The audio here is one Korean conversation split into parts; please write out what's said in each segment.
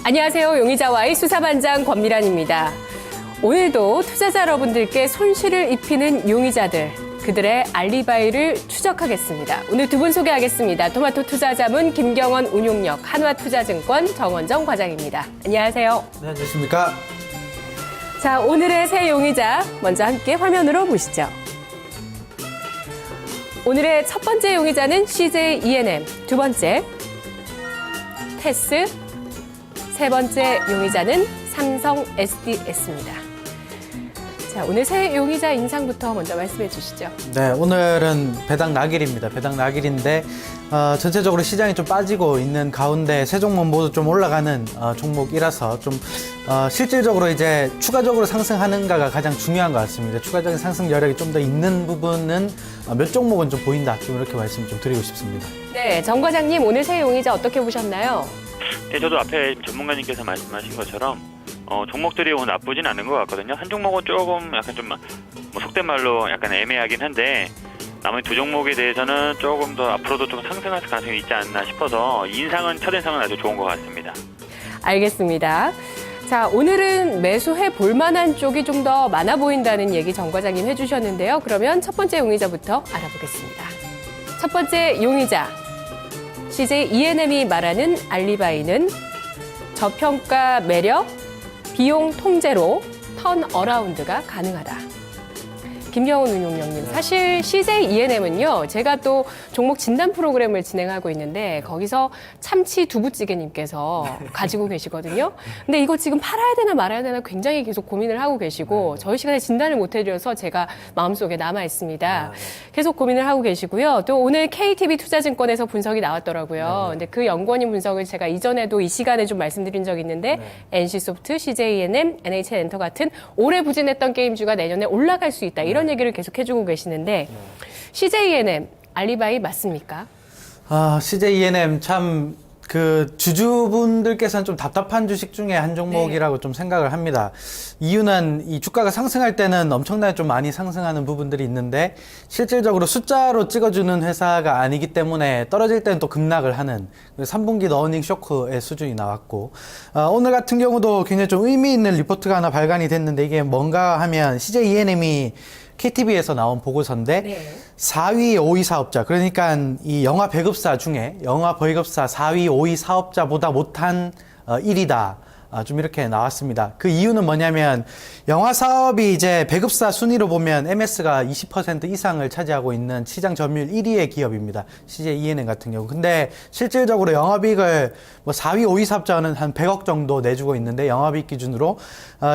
안녕하세요. 용의자와의 수사반장 권미란입니다. 오늘도 투자자 여러분들께 손실을 입히는 용의자들, 그들의 알리바이를 추적하겠습니다. 오늘 두 분 소개하겠습니다. 토마토 투자자문 김경원 운용역 한화투자증권 정원정 과장입니다. 안녕하세요. 네, 안녕하십니까. 자, 오늘의 새 용의자 먼저 함께 화면으로 보시죠. 오늘의 첫 번째 용의자는 CJ E&M, 두 번째 테스, 세 번째 용의자는 삼성 SDS입니다. 자, 오늘 새 용의자 인상부터 먼저 말씀해 주시죠. 네, 오늘은 배당 낙일입니다. 배당 낙일인데 전체적으로 시장이 좀 빠지고 있는 가운데 세 종목 모두 좀 올라가는 종목이라서 좀 실질적으로 이제 추가적으로 상승하는가가 가장 중요한 것 같습니다. 추가적인 상승 여력이 좀 더 있는 부분은 몇 종목은 좀 보인다. 좀 이렇게 말씀 좀 드리고 싶습니다. 네, 정 과장님 오늘 새 용의자 어떻게 보셨나요? 네, 저도 앞에 전문가님께서 말씀하신 것처럼 종목들이 오늘 나쁘진 않은 것 같거든요. 한 종목은 조금 약간 좀 뭐 속된 말로 약간 애매하긴 한데 나머지 두 종목에 대해서는 조금 더 앞으로도 좀 상승할 가능성이 있지 않나 싶어서 첫인상은 아주 좋은 것 같습니다. 알겠습니다. 자, 오늘은 매수해 볼 만한 쪽이 좀 더 많아 보인다는 얘기 정 과장님 해주셨는데요. 그러면 첫 번째 용의자부터 알아보겠습니다. 첫 번째 용의자, CJ E&M이 말하는 알리바이는 저평가 매력, 비용 통제로 턴어라운드가 가능하다. 김경원 운용역님, 사실 CJ E&M은요, 제가 또 종목 진단 프로그램을 진행하고 있는데 거기서 참치 두부찌개님께서 가지고 계시거든요. 근데 이거 지금 팔아야 되나 말아야 되나 굉장히 계속 고민을 하고 계시고 저희 시간에 진단을 못 해드려서 제가 마음속에 남아 있습니다. 계속 고민을 하고 계시고요. 또 오늘 KTB 투자증권에서 분석이 나왔더라고요. 근데 그 연구원인 분석을 제가 이전에도 이 시간에 좀 말씀드린 적이 있는데 NC소프트, CJ E&M, NHN엔터 같은 오래 부진했던 게임주가 내년에 올라갈 수 있다. 이런 얘기를 계속 해주고 계시는데 CJ E&M 알리바이 맞습니까? CJ E&M 참 그 주주분들께서는 좀 답답한 주식 중에 한 종목이라고 좀 생각을 합니다. 이유는 이 주가가 상승할 때는 엄청나게 좀 많이 상승하는 부분들이 있는데 실질적으로 숫자로 찍어주는 회사가 아니기 때문에 떨어질 때는 또 급락을 하는 3분기 어닝 쇼크의 수준이 나왔고 오늘 같은 경우도 굉장히 좀 의미 있는 리포트가 하나 발간이 됐는데 이게 뭔가 하면 CJ E&M이 KTB에서 나온 보고서인데 4위, 5위 사업자, 그러니까 이 영화 배급사 중에 영화 배급사 4위, 5위 사업자보다 못한 1위다. 좀 이렇게 나왔습니다. 그 이유는 뭐냐면 영화 사업이 이제 배급사 순위로 보면 MS가 20% 이상을 차지하고 있는 시장 점유율 1위의 기업입니다. CJ E&M 같은 경우. 근데 실질적으로 영업이익을 뭐 4위, 5위 사업자는 한 100억 정도 내주고 있는데 영업이익 기준으로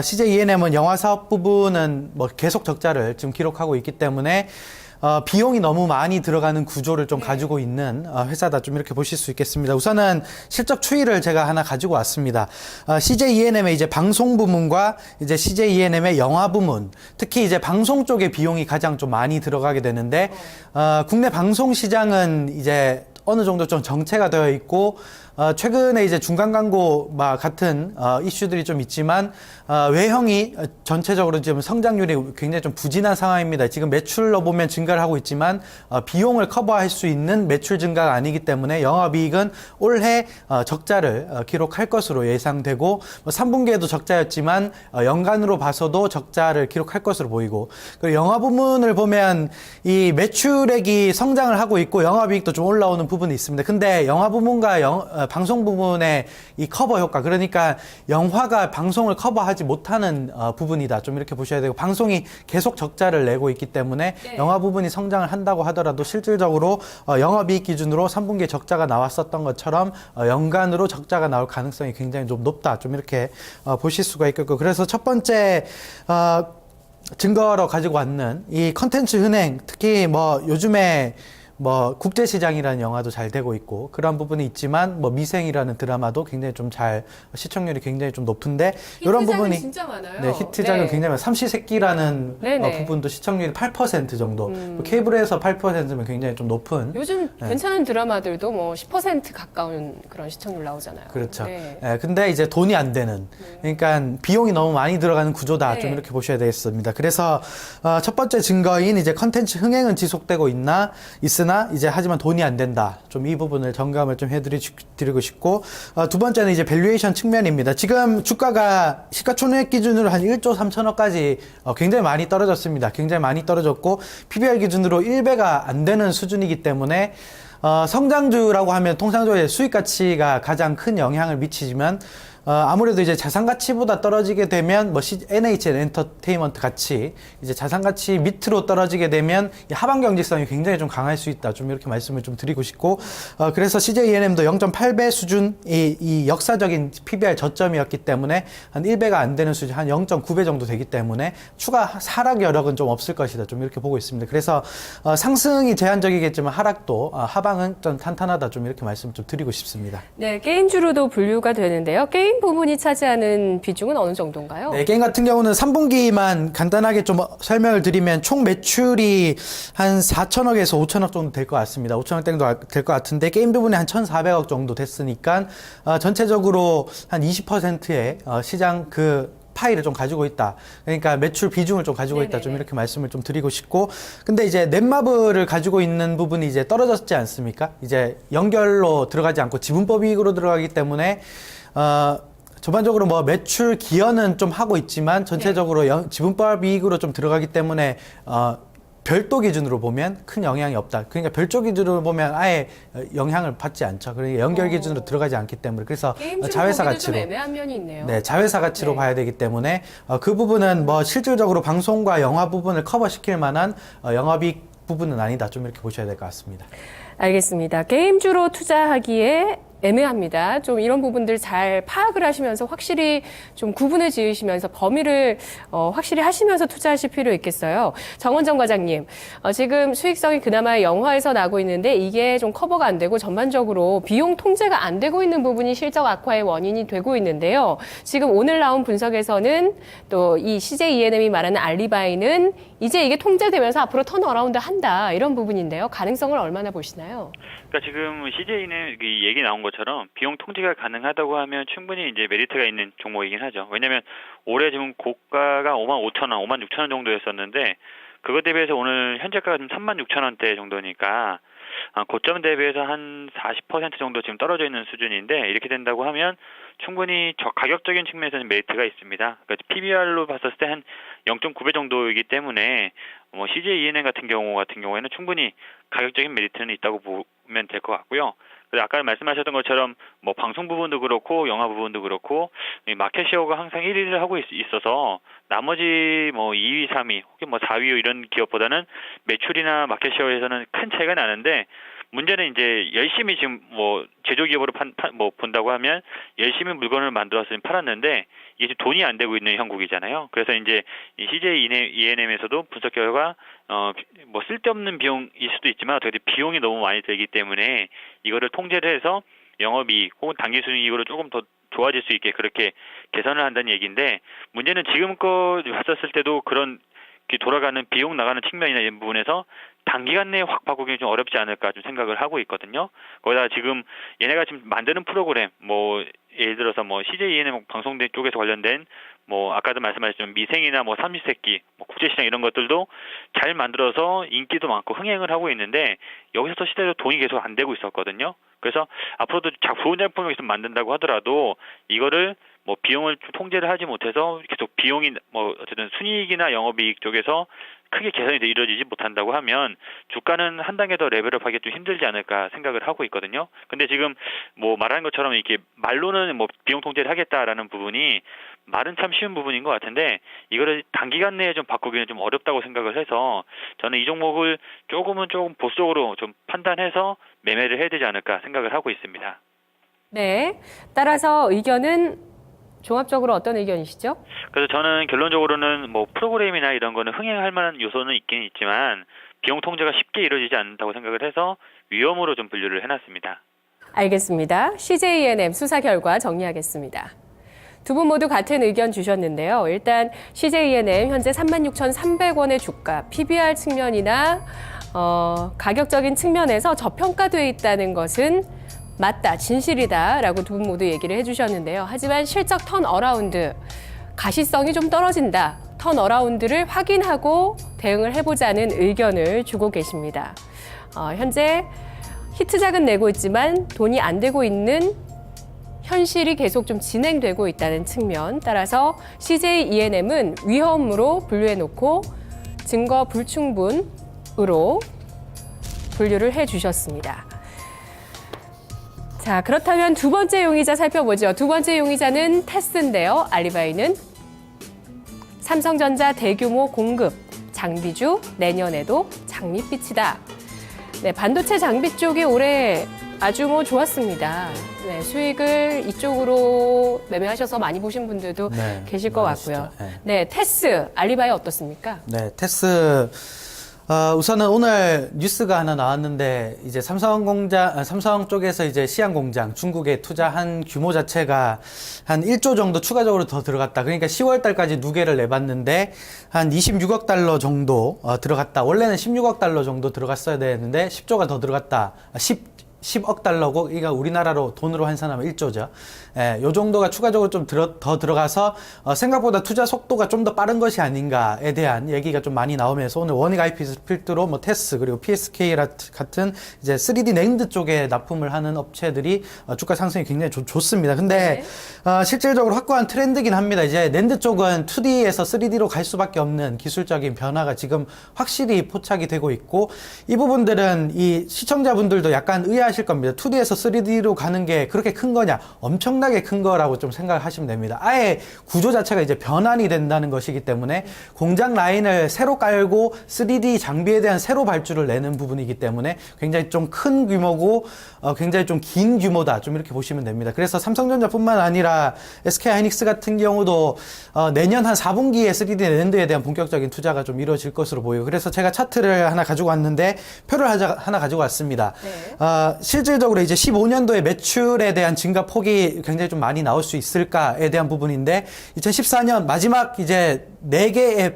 CJ E&M은 영화 사업 부분은 뭐 계속 적자를 지금 기록하고 있기 때문에 비용이 너무 많이 들어가는 구조를 좀 가지고 있는 회사다. 좀 이렇게 보실 수 있겠습니다. 우선은 실적 추이를 제가 하나 가지고 왔습니다. CJ E&M의 이제 방송 부문과 이제 CJ E&M의 영화 부문, 특히 이제 방송 쪽의 비용이 가장 좀 많이 들어가게 되는데, 국내 방송 시장은 이제 어느 정도 좀 정체가 되어 있고, 최근에 이제 중간 광고 같은 이슈들이 좀 있지만 외형이 전체적으로 지금 성장률이 굉장히 좀 부진한 상황입니다. 지금 매출로 보면 증가를 하고 있지만 비용을 커버할 수 있는 매출 증가가 아니기 때문에 영업이익은 올해 적자를 기록할 것으로 예상되고 3분기에도 적자였지만 연간으로 봐서도 적자를 기록할 것으로 보이고, 그리고 영화 부문을 보면 이 매출액이 성장을 하고 있고 영업이익도 좀 올라오는 부분이 있습니다. 근데 영화 부문과 방송 부분의 이 커버 효과, 그러니까 영화가 방송을 커버하지 못하는 부분이다. 좀 이렇게 보셔야 되고, 방송이 계속 적자를 내고 있기 때문에 영화 부분이 성장을 한다고 하더라도 실질적으로 영업이익 기준으로 3분기에 적자가 나왔었던 것처럼 연간으로 적자가 나올 가능성이 굉장히 좀 높다. 좀 이렇게 보실 수가 있겠고, 그래서 첫 번째 증거로 가지고 왔는 이 컨텐츠 흥행, 특히 뭐 요즘에 뭐 국제시장이라는 영화도 잘 되고 있고 그런 부분이 있지만 뭐 미생이라는 드라마도 굉장히 좀 잘 시청률이 굉장히 좀 높은데 이런 부분이 진짜 많아요. 네, 히트작은 굉장히 많아요. 삼시세끼라는 부분도 시청률이 8% 정도. 케이블에서 8%면 굉장히 좀 높은. 요즘 괜찮은 드라마들도 뭐 10% 가까운 그런 시청률 나오잖아요. 그렇죠. 근데 이제 돈이 안 되는. 그러니까 비용이 너무 많이 들어가는 구조다. 좀 이렇게 보셔야 되겠습니다. 그래서 첫 번째 증거인 이제 컨텐츠 흥행은 지속되고 있으나 그러나 이제 하지만 돈이 안 된다. 좀 이 부분을 점검을 좀 해드리고 싶고, 두 번째는 이제 밸류에이션 측면입니다. 지금 주가가 시가총액 기준으로 한 1조 3천억까지 굉장히 많이 떨어졌습니다. 굉장히 많이 떨어졌고, PBR 기준으로 1배가 안 되는 수준이기 때문에 성장주라고 하면 통상적으로 수익 가치가 가장 큰 영향을 미치지만, 아무래도 이제 자산 가치보다 떨어지게 되면 NHN 엔터테인먼트 같이 이제 자산 가치 밑으로 떨어지게 되면 이 하방 경직성이 굉장히 좀 강할 수 있다. 좀 이렇게 말씀을 좀 드리고 싶고, 그래서 CJ E&M도 0.8배 수준 이 역사적인 PBR 저점이었기 때문에 한 1배가 안 되는 수준, 한 0.9배 정도 되기 때문에 추가 하락 여력은 좀 없을 것이다. 좀 이렇게 보고 있습니다. 그래서 상승이 제한적이겠지만 하방은 좀 탄탄하다. 좀 이렇게 말씀 좀 드리고 싶습니다. 네, 게임주로도 분류가 되는데요. 게임 부분이 차지하는 비중은 어느 정도인가요? 네, 게임 같은 경우는 3분기만 간단하게 좀 설명을 드리면 총 매출이 한 4천억에서 5천억 정도 될 것 같습니다. 5천억 정도 될 것 같은데 게임 부분에 한 1,400억 정도 됐으니까 전체적으로 한 20%의 시장 파이를 좀 가지고 있다. 그러니까 매출 비중을 좀 가지고 있다. 좀 이렇게 말씀을 좀 드리고 싶고. 근데 이제 넷마블을 가지고 있는 부분이 이제 떨어졌지 않습니까? 이제 연결로 들어가지 않고 지분법 이익으로 들어가기 때문에 전반적으로 매출 기여는 좀 하고 있지만 전체적으로 지분법 이익으로 좀 들어가기 때문에 별도 기준으로 보면 큰 영향이 없다. 그러니까 별도 기준으로 보면 아예 영향을 받지 않죠. 그러니까 연결 기준으로 들어가지 않기 때문에 그래서 자회사 가치로 좀 애매한 면이 있네요. 네, 자회사 가치로 봐야 되기 때문에 그 부분은 실질적으로 방송과 영화 부분을 커버시킬 만한 영업이익 부분은 아니다. 좀 이렇게 보셔야 될 것 같습니다. 알겠습니다. 게임주로 투자하기에 애매합니다. 좀 이런 부분들 잘 파악을 하시면서 확실히 좀 구분을 지으시면서 범위를 확실히 하시면서 투자하실 필요 있겠어요. 정원정 과장님, 지금 수익성이 그나마 영화에서 나고 있는데 이게 좀 커버가 안 되고 전반적으로 비용 통제가 안 되고 있는 부분이 실적 악화의 원인이 되고 있는데요. 지금 오늘 나온 분석에서는 또 이 CJ E&M이 말하는 알리바이는 이제 이게 통제되면서 앞으로 턴어라운드 한다 이런 부분인데요. 가능성을 얼마나 보시나요? 그러니까 지금 CJ는 얘기 나온 것처럼 비용 통제가 가능하다고 하면 충분히 이제 메리트가 있는 종목이긴 하죠. 왜냐하면 올해 지금 고가가 55,000원, 56,000원 정도였었는데 그것 대비해서 오늘 현재가가 지금 36,000원대 정도니까 고점 대비해서 한 40% 정도 지금 떨어져 있는 수준인데 이렇게 된다고 하면 충분히 가격적인 측면에서는 메리트가 있습니다. 그러니까 PBR로 봤을 때 한 0.9배 정도이기 때문에 CJ E&M 같은 경우에는 충분히 가격적인 메리트는 있다고 보면 될 것 같고요. 그래서 아까 말씀하셨던 것처럼 방송 부분도 그렇고 영화 부분도 그렇고 마켓시어가 항상 1위를 하고 있어서 나머지 2위, 3위 혹은 4위 이런 기업보다는 매출이나 마켓시어에서는 큰 차이가 나는데 문제는 이제 열심히 지금 제조기업으로 본다고 하면 열심히 물건을 만들어서 팔았는데 이게 지금 돈이 안 되고 있는 형국이잖아요. 그래서 이제 이 CJ E&M에서도 분석 결과 쓸데없는 비용일 수도 있지만 어떻게 비용이 너무 많이 들기 때문에 이거를 통제를 해서 영업이익 혹은 당기순이익으로 조금 더 좋아질 수 있게 그렇게 개선을 한다는 얘기인데 문제는 지금껏 봤었을 때도 그런 돌아가는 비용 나가는 측면이나 이런 부분에서 단기간 내에 확 바꾸기는 좀 어렵지 않을까 좀 생각을 하고 있거든요. 거기다 지금 얘네가 지금 만드는 프로그램 예를 들어서 CJ E&M 방송대 쪽에서 관련된 아까도 말씀하셨지만 미생이나 삼시세끼 국제시장 이런 것들도 잘 만들어서 인기도 많고 흥행을 하고 있는데 여기서 실제로 돈이 계속 안 되고 있었거든요. 그래서 앞으로도 좋은 제품을 계속 만든다고 하더라도 이거를 비용을 통제를 하지 못해서 계속 비용이 어쨌든 순이익이나 영업이익 쪽에서 크게 개선이 이루어지지 못한다고 하면 주가는 한 단계 더 레벨업하기 좀 힘들지 않을까 생각을 하고 있거든요. 근데 지금 말하는 것처럼 이렇게 말로는 비용 통제를 하겠다라는 부분이 말은 참 쉬운 부분인 것 같은데 이거를 단기간 내에 좀 바꾸기는 좀 어렵다고 생각을 해서 저는 이 종목을 조금 보수적으로 좀 판단해서 매매를 해야 되지 않을까 생각을 하고 있습니다. 네. 따라서 의견은 종합적으로 어떤 의견이시죠? 그래서 저는 결론적으로는 프로그램이나 이런 거는 흥행할 만한 요소는 있긴 있지만 비용 통제가 쉽게 이루어지지 않는다고 생각을 해서 위험으로 좀 분류를 해놨습니다. 알겠습니다. CJ E&M 수사 결과 정리하겠습니다. 두 분 모두 같은 의견 주셨는데요. 일단 CJ E&M 현재 36,300원의 주가, PBR 측면이나 가격적인 측면에서 저평가되어 있다는 것은 맞다, 진실이다라고 두 분 모두 얘기를 해주셨는데요. 하지만 실적 턴어라운드, 가시성이 좀 떨어진다. 턴어라운드를 확인하고 대응을 해보자는 의견을 주고 계십니다. 현재 히트작은 내고 있지만 돈이 안 되고 있는 현실이 계속 좀 진행되고 있다는 측면, 따라서 CJ E&M은 위험으로 분류해놓고 증거 불충분으로 분류를 해주셨습니다. 자, 그렇다면 두 번째 용의자 살펴보죠. 두 번째 용의자는 테스인데요. 알리바이는 삼성전자 대규모 공급, 장비주 내년에도 장밋빛이다. 네, 반도체 장비 쪽이 올해 아주 좋았습니다. 네, 수익을 이쪽으로 매매하셔서 많이 보신 분들도 네, 계실 것 같고요. 네. 네, 테스, 알리바이 어떻습니까? 네, 테스. 우선은 오늘 뉴스가 하나 나왔는데, 이제 삼성 쪽에서 이제 시안 공장, 중국에 투자한 규모 자체가 한 1조 정도 추가적으로 더 들어갔다. 그러니까 10월 달까지 누계를 내봤는데, 한 26억 달러 정도 들어갔다. 원래는 16억 달러 정도 들어갔어야 되는데, 10조가 더 들어갔다. 10억 달러고, 이거 우리나라로 돈으로 환산하면 1조죠. 예, 요 정도가 추가적으로 좀 더 들어가서, 생각보다 투자 속도가 좀 더 빠른 것이 아닌가에 대한 얘기가 좀 많이 나오면서 오늘 원익 IP 필두로 테스 그리고 PSK 같은 이제 3D 낸드 쪽에 납품을 하는 업체들이 주가 상승이 굉장히 좋습니다. 근데, 실질적으로 확고한 트렌드긴 합니다. 이제 낸드 쪽은 2D에서 3D로 갈 수밖에 없는 기술적인 변화가 지금 확실히 포착이 되고 있고, 이 부분들은 이 시청자분들도 약간 의아하실 겁니다. 2D에서 3D로 가는 게 그렇게 큰 거냐? 엄청나게 큰 거라고 좀 생각을 하시면 됩니다. 아예 구조 자체가 이제 변환이 된다는 것이기 때문에 공장 라인을 새로 깔고 3D 장비에 대한 새로 발주를 내는 부분이기 때문에 굉장히 좀 큰 규모고 굉장히 좀 긴 규모다. 좀 이렇게 보시면 됩니다. 그래서 삼성전자뿐만 아니라 SK하이닉스 같은 경우도 내년 한 4분기에 3D 낸드에 대한 본격적인 투자가 좀 이루어질 것으로 보여요. 그래서 제가 차트를 하나 가지고 왔는데 표를 하나 가지고 왔습니다. 네. 실질적으로 이제 15년도에 매출에 대한 증가 폭이 굉장히 좀 많이 나올 수 있을까에 대한 부분인데 2014년 마지막 이제 4개의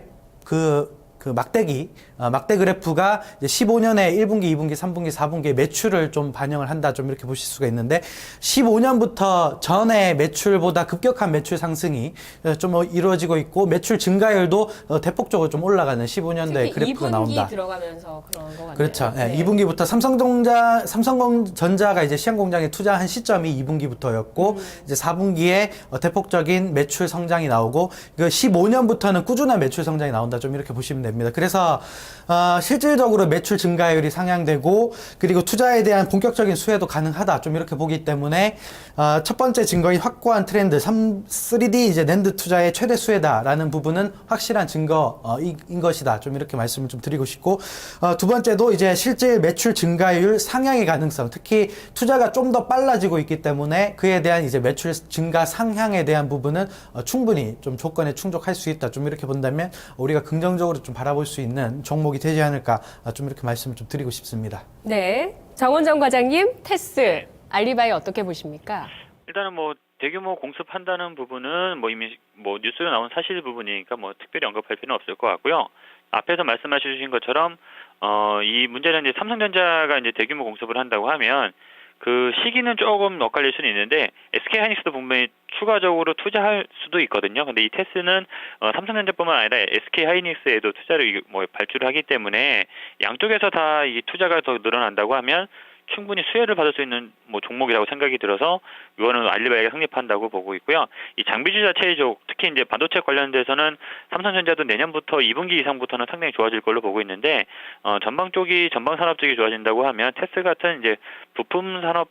막대 그래프가 이제 15년에 1분기, 2분기, 3분기, 4분기의 매출을 좀 반영을 한다. 좀 이렇게 보실 수가 있는데 15년부터 전에 매출보다 급격한 매출 상승이 좀 이루어지고 있고 매출 증가율도 대폭적으로 좀 올라가는 15년도의 그래프가 나온다. 2분기 들어가면서 그런 것 같네요. 그렇죠. 네. 네. 2분기부터 삼성전자가 이제 시안 공장에 투자한 시점이 2분기부터였고 이제 4분기에 대폭적인 매출 성장이 나오고 15년부터는 꾸준한 매출 성장이 나온다. 좀 이렇게 보시면 됩니다. 그래서 실질적으로 매출 증가율이 상향되고 그리고 투자에 대한 본격적인 수혜도 가능하다. 좀 이렇게 보기 때문에 첫 번째 증거인 확고한 트렌드 3D 이제 낸드 투자의 최대 수혜다라는 부분은 확실한 증거인 것이다. 좀 이렇게 말씀을 좀 드리고 싶고 두 번째도 이제 실제 매출 증가율 상향의 가능성, 특히 투자가 좀 더 빨라지고 있기 때문에 그에 대한 이제 매출 증가 상향에 대한 부분은 충분히 좀 조건에 충족할 수 있다. 좀 이렇게 본다면 우리가 긍정적으로 좀 바라볼 수 있는 종목이 되지 않을까 좀 이렇게 말씀을 좀 드리고 싶습니다. 네, 정원정 과장님, 테스, 알리바이 어떻게 보십니까? 일단은 대규모 공습한다는 부분은 이미 뉴스에 나온 사실 부분이니까 특별히 언급할 필요는 없을 것 같고요. 앞에서 말씀해 주신 것처럼 이 문제는 이제 삼성전자가 이제 대규모 공습을 한다고 하면 그 시기는 조금 엇갈릴 수는 있는데 SK하이닉스도 분명히 추가적으로 투자할 수도 있거든요. 근데 이 테스는 삼성전자뿐만 아니라 SK하이닉스에도 투자를 발주를 하기 때문에 양쪽에서 다 이 투자가 더 늘어난다고 하면 충분히 수혜를 받을 수 있는 종목이라고 생각이 들어서 이거는 알리바이가 성립한다고 보고 있고요. 이 장비주 자체의 특히 이제 반도체 관련돼서는 삼성전자도 내년부터 2분기 이상부터는 상당히 좋아질 걸로 보고 있는데 전방 산업 쪽이 좋아진다고 하면 테스 같은 이제 부품 산업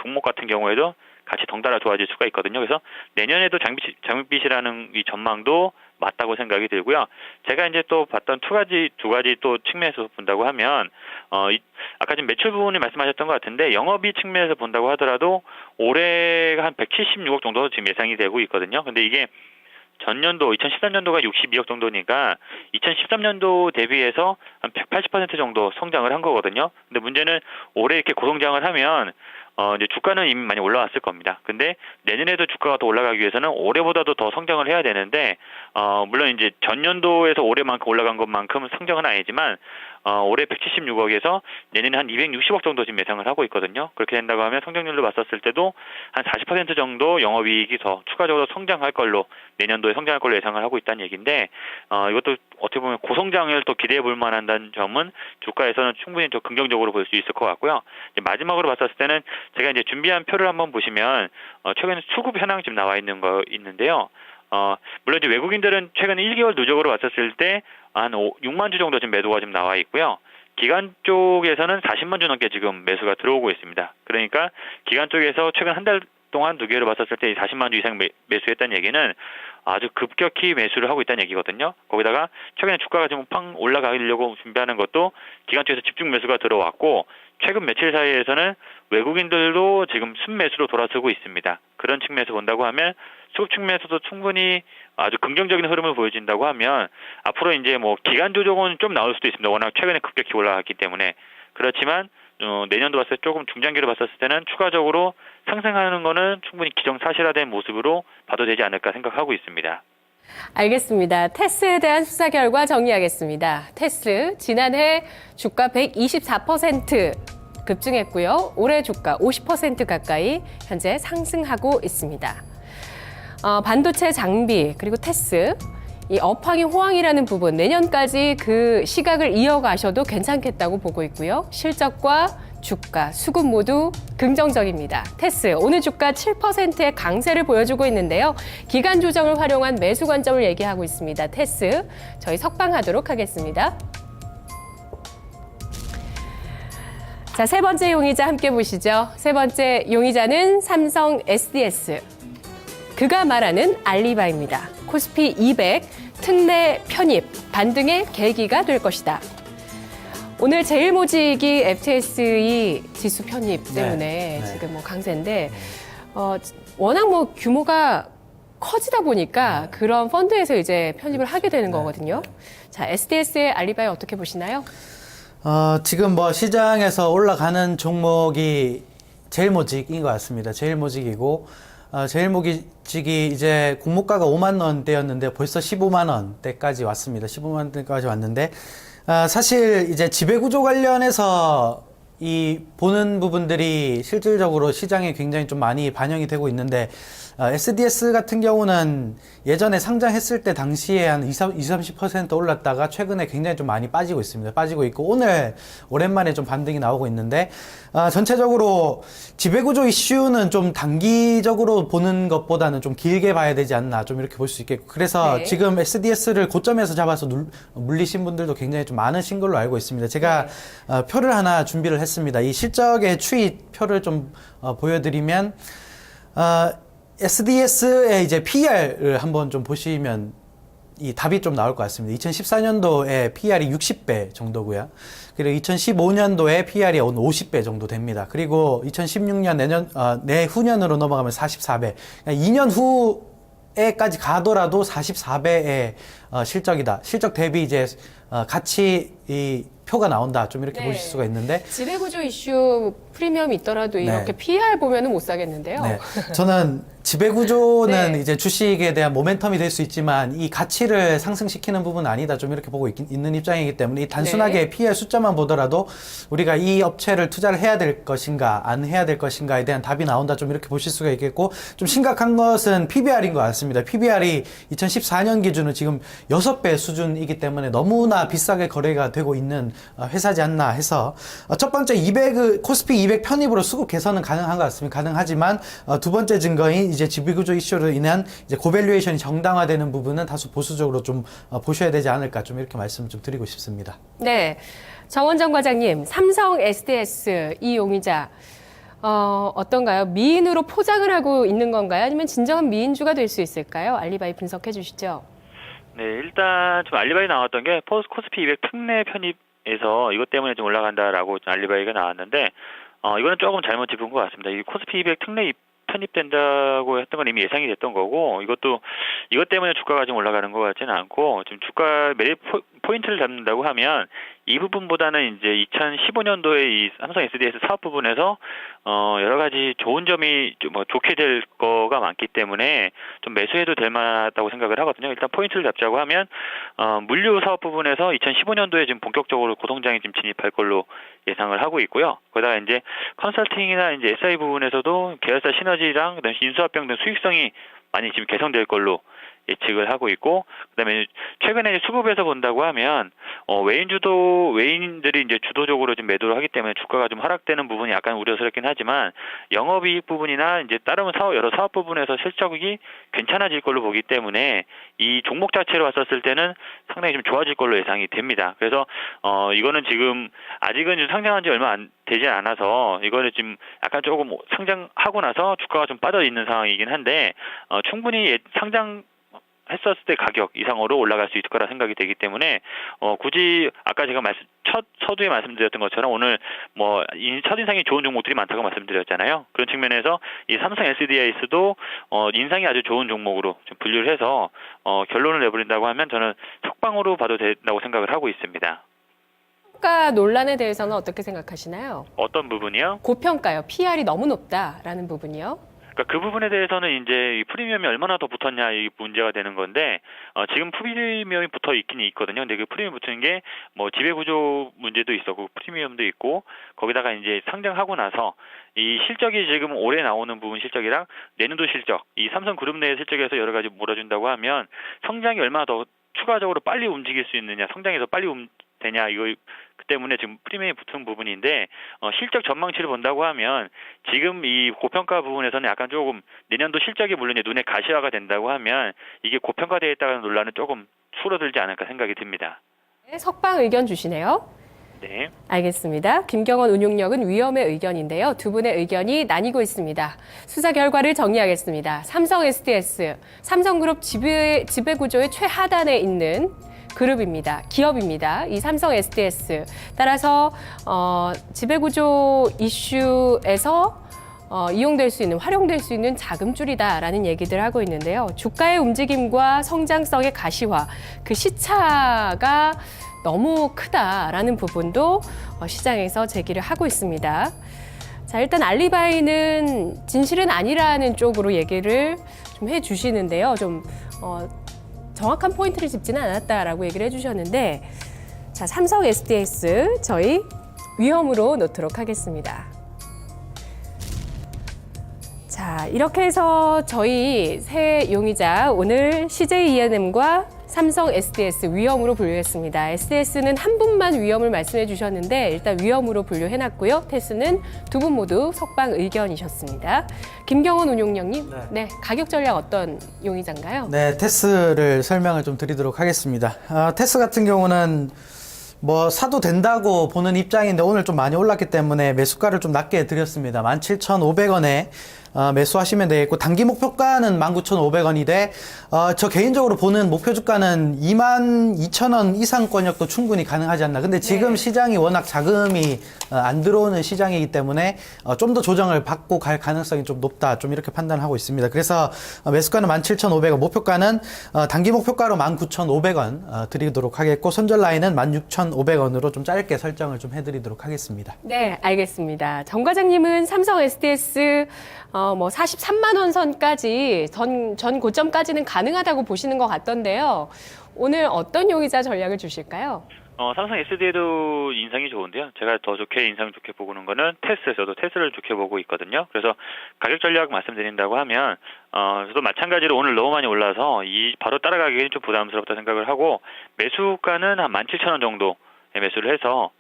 종목 같은 경우에도 같이 덩달아 좋아질 수가 있거든요. 그래서 내년에도 장밋빛이라는 이 전망도 맞다고 생각이 들고요. 제가 이제 또 봤던 두 가지 또 측면에서 본다고 하면 아까 지금 매출 부분을 말씀하셨던 것 같은데 영업이익 측면에서 본다고 하더라도 올해가 한 176억 정도 지금 예상이 되고 있거든요. 근데 이게 전년도 2013년도가 62억 정도니까 2013년도 대비해서 한 180% 정도 성장을 한 거거든요. 근데 문제는 올해 이렇게 고성장을 하면 이제 주가는 이미 많이 올라왔을 겁니다. 근데 내년에도 주가가 더 올라가기 위해서는 올해보다도 더 성장을 해야 되는데 물론 이제 전년도에서 올해만큼 올라간 것만큼은 성장은 아니지만 올해 176억에서 내년에 한 260억 정도 지금 예상을 하고 있거든요. 그렇게 된다고 하면 성장률로 봤었을 때도 한 40% 정도 영업이익이 더 추가적으로 성장할 걸로 내년도에 성장할 걸로 예상을 하고 있다는 얘기인데 이것도 어떻게 보면 고성장을 또 기대해 볼 만한다는 점은 주가에서는 충분히 더 긍정적으로 볼 수 있을 것 같고요. 이제 마지막으로 봤었을 때는 제가 이제 준비한 표를 한번 보시면 최근에 수급 현황 지금 나와 있는데요. 물론 이제 외국인들은 최근 1개월 누적으로 봤었을 때 한 6만 주 정도 지금 매도가 지금 나와 있고요. 기관 쪽에서는 40만 주 넘게 지금 매수가 들어오고 있습니다. 그러니까 기관 쪽에서 최근 한 달 동안 두 개로 봤었을 때 40만 주 이상 매수했다는 얘기는 아주 급격히 매수를 하고 있다는 얘기거든요. 거기다가 최근에 주가가 지금 팡 올라가려고 준비하는 것도 기관 쪽에서 집중 매수가 들어왔고 최근 며칠 사이에서는 외국인들도 지금 순매수로 돌아서고 있습니다. 그런 측면에서 본다고 하면 수급 측면에서도 충분히 아주 긍정적인 흐름을 보여준다고 하면 앞으로 이제 뭐 기간 조정은 좀 나올 수도 있습니다. 워낙 최근에 급격히 올라갔기 때문에. 그렇지만 내년도 봤을 때 조금 중장기로 봤었을 때는 추가적으로 상승하는 거는 충분히 기정사실화된 모습으로 봐도 되지 않을까 생각하고 있습니다. 알겠습니다. 테스에 대한 수사 결과 정리하겠습니다. 테스 지난해 주가 124% 급증했고요. 올해 주가 50% 가까이 현재 상승하고 있습니다. 반도체 장비 그리고 테스 이 업황이 호황이라는 부분 내년까지 그 시각을 이어가셔도 괜찮겠다고 보고 있고요. 실적과 주가, 수급 모두 긍정적입니다. 테스 오늘 주가 7%의 강세를 보여주고 있는데요. 기간 조정을 활용한 매수 관점을 얘기하고 있습니다. 테스 저희 석방하도록 하겠습니다. 자, 세 번째 용의자 함께 보시죠. 세 번째 용의자는 삼성 SDS. 그가 말하는 알리바입니다. 코스피 200 특례 편입 반등의 계기가 될 것이다. 오늘 제일모직이 FTSE 지수 편입 때문에 지금 뭐 강세인데 워낙 뭐 규모가 커지다 보니까 그런 펀드에서 이제 편입을 하게 되는 거거든요. 자, SDS의 알리바이 어떻게 보시나요? 지금 뭐 시장에서 올라가는 종목이 제일모직인 것 같습니다. 제일모직이고 제일모직이 이제 공모가가 5만 원대였는데 벌써 15만 원대까지 왔습니다. 15만 원대까지 왔는데 사실 이제 지배구조 관련해서 이 보는 부분들이 실질적으로 시장에 굉장히 좀 많이 반영이 되고 있는데 SDS 같은 경우는 예전에 상장했을 때 당시에 한 20-30% 올랐다가 최근에 굉장히 좀 많이 빠지고 있습니다. 빠지고 있고 오늘 오랜만에 좀 반등이 나오고 있는데 전체적으로 지배구조 이슈는 좀 단기적으로 보는 것보다는 좀 길게 봐야 되지 않나 좀 이렇게 볼 수 있겠고 그래서 지금 SDS를 고점에서 잡아서 물리신 분들도 굉장히 좀 많으신 걸로 알고 있습니다. 제가 표를 하나 준비를 했습니다. 이 실적의 추이 표를 좀 보여드리면 SDS의 이제 PER을 한번 좀 보시면 이 답이 좀 나올 것 같습니다. 2014년도에 PER이 60배 정도고요. 그리고 2015년도에 PER이 50배 정도 됩니다. 그리고 2016년 내후년으로 넘어가면 44배. 그러니까 2년 후에까지 가더라도 44배의 실적이다. 실적 대비 이제 가치 이 표가 나온다. 좀 이렇게 보실 수가 있는데 지배구조 이슈 프리미엄이 있더라도 이렇게 PER 보면은 못 사겠는데요. 네. 저는 지배구조는 이제 주식에 대한 모멘텀이 될 수 있지만 이 가치를 상승시키는 부분은 아니다. 좀 이렇게 보고 있는 입장이기 때문에 이 단순하게 PER 숫자만 보더라도 우리가 이 업체를 투자를 해야 될 것인가 안 해야 될 것인가에 대한 답이 나온다. 좀 이렇게 보실 수가 있겠고 좀 심각한 것은 PBR인 것 같습니다. PBR이 2014년 기준은 지금 6배 수준이기 때문에 너무나 비싸게 거래가 되고 있는 회사지 않나 해서 첫 번째 코스피 200 편입으로 수급 개선은 가능한 것 같습니다. 가능하지만 두 번째 증거인 이제 지배구조 이슈로 인한 이제 고밸류에이션이 정당화되는 부분은 다소 보수적으로 좀 보셔야 되지 않을까 좀 이렇게 말씀을 좀 드리고 싶습니다. 네, 정원정 과장님, 삼성 SDS 이 용의자 어떤가요? 미인으로 포장을 하고 있는 건가요? 아니면 진정한 미인주가 될 수 있을까요? 알리바이 분석해 주시죠. 네, 일단 좀 알리바이 나왔던 게 코스피 200 특례 편입에서 이것 때문에 좀 올라간다라고 알리바이가 나왔는데 이거는 조금 잘못 짚은 것 같습니다. 이 코스피 200 특례 편입된다고 했던 건 이미 예상이 됐던 거고 이것 때문에 주가가 좀 올라가는 것 같지는 않고 지금 주가 매입 포인트를 잡는다고 하면 이 부분보다는 이제 2015년도에 이 삼성 SDS 사업 부분에서 여러 가지 좋은 점이 좀 뭐 좋게 될 거가 많기 때문에 좀 매수해도 될 만하다고 생각을 하거든요. 일단 포인트를 잡자고 하면 물류 사업 부분에서 2015년도에 지금 본격적으로 고성장에 지금 진입할 걸로 예상을 하고 있고요. 거기다가 이제 컨설팅이나 이제 SI 부분에서도 계열사 시너지랑 그다음에 인수합병 등 수익성이 많이 지금 개선될 걸로 예측을 하고 있고, 그다음에 최근에 수급에서 본다고 하면 외인들이 이제 주도적으로 지금 매도를 하기 때문에 주가가 좀 하락되는 부분이 약간 우려스럽긴 하지만 영업이익 부분이나 이제 다른 여러 사업 부분에서 실적이 괜찮아질 걸로 보기 때문에 이 종목 자체로 왔었을 때는 상당히 좀 좋아질 걸로 예상이 됩니다. 그래서 이거는 지금 아직은 좀 상장한 지 얼마 되지 않아서 이거는 지금 약간 조금 상장하고 나서 주가가 좀 빠져 있는 상황이긴 한데 충분히 상장 했었을 때 가격 이상으로 올라갈 수 있을 거라 생각이 되기 때문에 굳이 아까 제가 서두에 말씀드렸던 것처럼 오늘 뭐 첫인상이 좋은 종목들이 많다고 말씀드렸잖아요. 그런 측면에서 이 삼성 SDIS도 인상이 아주 좋은 종목으로 좀 분류를 해서 결론을 내버린다고 하면 저는 석방으로 봐도 된다고 생각을 하고 있습니다. 고평가 논란에 대해서는 어떻게 생각하시나요? 어떤 부분이요? 고평가요. PR이 너무 높다라는 부분이요. 그러니까 그 부분에 대해서는 이제 이 프리미엄이 얼마나 더 붙었냐 이 문제가 되는 건데 지금 프리미엄이 붙어 있긴 있거든요. 근데 그 프리미엄 붙은 게 뭐 지배구조 문제도 있었고 프리미엄도 있고 거기다가 이제 상장하고 나서 이 실적이 지금 올해 나오는 부분 실적이랑 내년도 실적, 이 삼성그룹 내 실적에서 여러 가지 몰아준다고 하면 성장이 얼마나 더 추가적으로 빨리 움직일 수 있느냐, 성장이 더 빨리 되냐 이거 그 때문에 지금 프리미엄이 붙은 부분인데 실적 전망치를 본다고 하면 지금 이 고평가 부분에서는 약간 조금 내년도 실적이 물론 눈에 가시화가 된다고 하면 이게 고평가되어 있다는 논란은 조금 줄어들지 않을까 생각이 듭니다. 네, 석방 의견 주시네요. 네. 알겠습니다. 김경원 운용력은 위험의 의견인데요. 두 분의 의견이 나뉘고 있습니다. 수사 결과를 정리하겠습니다. 삼성 SDS, 삼성그룹 지배구조의 최하단에 있는 그룹입니다. 기업입니다. 이 삼성 SDS. 따라서 지배구조 이슈에서 이용될 수 있는, 활용될 수 있는 자금줄이다라는 얘기들 하고 있는데요. 주가의 움직임과 성장성의 가시화, 그 시차가 너무 크다라는 부분도 시장에서 제기를 하고 있습니다. 자, 일단 알리바이는 진실은 아니라는 쪽으로 얘기를 좀 해주시는데요. 좀 정확한 포인트를 짚지는 않았다라고 얘기를 해주셨는데, 자, 삼성 SDS 저희 위험으로 놓도록 하겠습니다. 자, 이렇게 해서 저희 새 용의자 오늘 CJ E&M과 삼성 SDS 위험으로 분류했습니다. SDS는 한 분만 위험을 말씀해 주셨는데 일단 위험으로 분류해놨고요. 테스는 두 분 모두 석방 의견이셨습니다. 김경원 운용력님, 네, 가격 전략 어떤 용의자인가요? 네, 테스를 설명을 좀 드리도록 하겠습니다. 테스 같은 경우는 뭐 사도 된다고 보는 입장인데 오늘 좀 많이 올랐기 때문에 매수가를 좀 낮게 드렸습니다. 17,500원에 매수하시면 되겠고, 단기 목표가는 19,500원인데 저 개인적으로 보는 목표 주가는 22,000원 이상권역도 충분히 가능하지 않나. 근데 지금 시장이 워낙 자금이 안 들어오는 시장이기 때문에 좀 더 조정을 받고 갈 가능성이 좀 높다, 좀 이렇게 판단하고 있습니다. 그래서 매수가는 17,500원, 목표가는 단기 목표가로 19,500원 드리도록 하겠고, 손절 라인은 16,500원으로 좀 짧게 설정을 좀 해드리도록 하겠습니다. 네, 알겠습니다. 정 과장님은 삼성 SDS 뭐 43만 원 선까지 전 고점까지는 가능하다고 보시는 것 같던데요. 오늘 어떤 용의자 전략을 주실까요? 삼성 SD도 인상이 좋은데요. 제가 더 좋게 인상 좋게 보고는 거는 테스, 저도 테스를 좋게 보고 있거든요. 그래서 가격 전략 말씀드린다고 하면 저도 마찬가지로 오늘 너무 많이 올라서 바로 따라가기에는 좀 부담스럽다 생각을 하고, 매수가는 한 17,000원 정도에 매수를 해서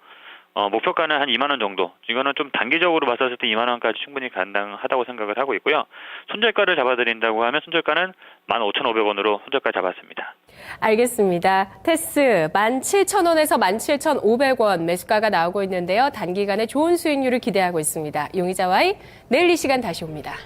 목표가는 한 2만 원 정도. 이거는 좀 단기적으로 봤을 때 2만 원까지 충분히 가능하다고 생각을 하고 있고요. 손절가를 잡아드린다고 하면 손절가는 15,500원으로 손절가 잡았습니다. 알겠습니다. 테스 17,000원에서 17,500원 매수가가 나오고 있는데요. 단기간에 좋은 수익률을 기대하고 있습니다. 용의자 Y 내일 이 시간 다시 옵니다.